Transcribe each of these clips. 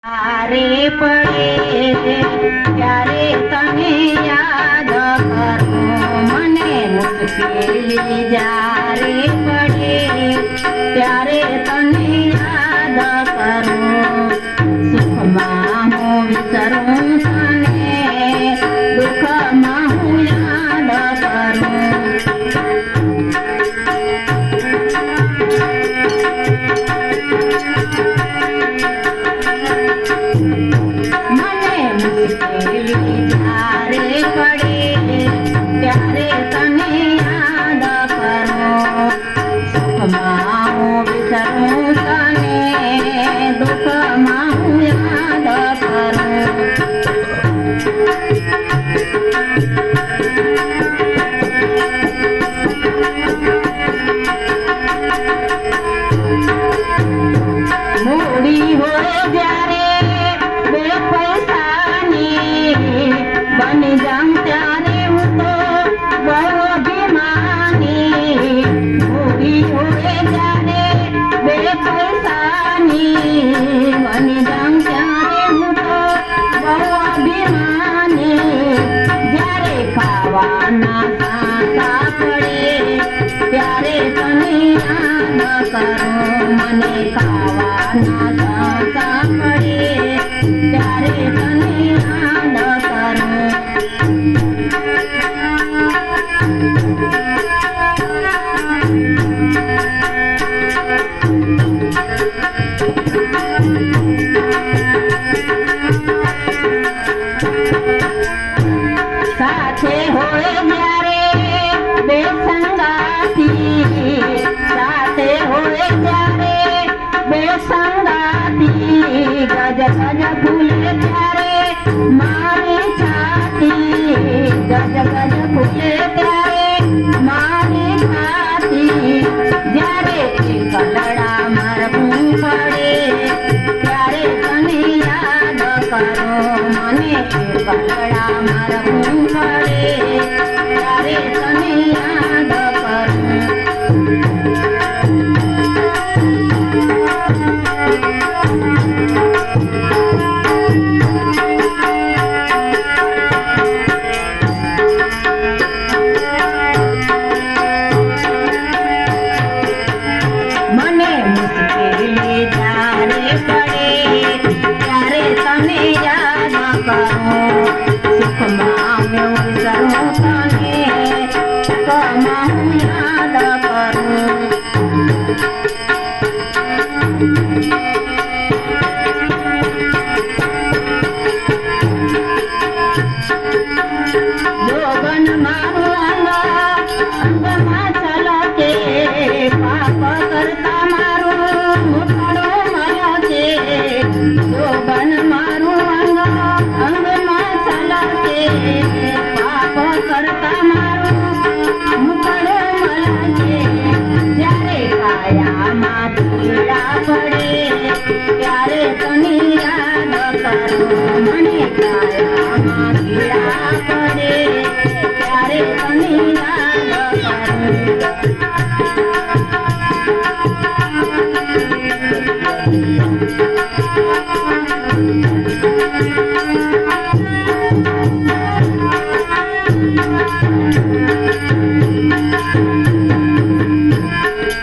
તારે પડે ત્યારે તને યાદ કરું, મને મુશ્કેલી જ્યારે પડે ત્યારે તને યાદ કરું. સુખમાં હું વિસરું તને, દુઃખમાં હું યાદ કરું. જ્યારે પડે ત્યારે તને યાદ કરું, સુખમાં હું વિસરું તને, દુઃખમાં હું યાદ કરું. મૂડી હોય જ્યારે બે પૈસાની, બની જાઉં ત્યારે હું તો બહુ અભિમાની. મૂડી હોય જ્યારે બે પૈસાની, બની જાઉં ત્યારે હું તો બહુ અભિમાની. જ્યારે ખાવાના સાંસા પડે ત્યારે તને યાદ કરું, મને ખાવાના સાંસા પડે ત્યારે તને યાદ કરું. સાથે હોય જ્યારે બે સંગાતી, સાથે હોય જ્યારે બે સંગાતી, ગજ ગજ ફૂલે ત્યારે મારી છાતી, ગજ ગજ ફૂલે ત્યારે મારી છાતી. જ્યારે એકલડા મારવું પડે ત્યારે તને યાદ કરું, મને એકલડા મારવું પડે ત્યારે તને યાદ કરું. મને મુશ્કેલી જ્યારે પડે ત્યારે તને યાદ કરું, સુખમાં હું વિસરું તને, દુઃખમાં હું યાદ કરું. જોગન મારું અંગમાં છલકે, પાપ કરતા મારું મુખડું મલકે. જોગન મારું અંગમાં છલકે, પાપ કરતા મારું મુખડું મલકે. જ્યારે કાયામાં પીડા પડે ત્યારે તને યાદ કરું, મને કાયામાં પીડા પડે ત્યારે તને યાદ કરું.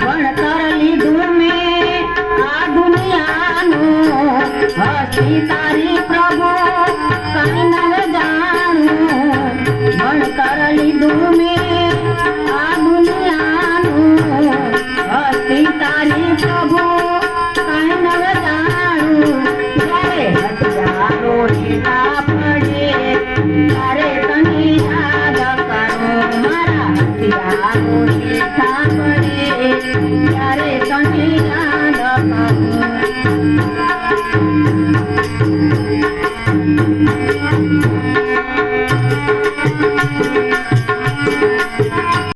ભણતર લીધું મેં આ દુનિયાનું, હસી તારી પ્રભુ કઈ ન જાણું. ભણતર લીધું મેં આ દુનિયાનું, હસી તારી પ્રભુ કઈ ન જાણું. જ્યારે હજારો હેઠા પડે ત્યારે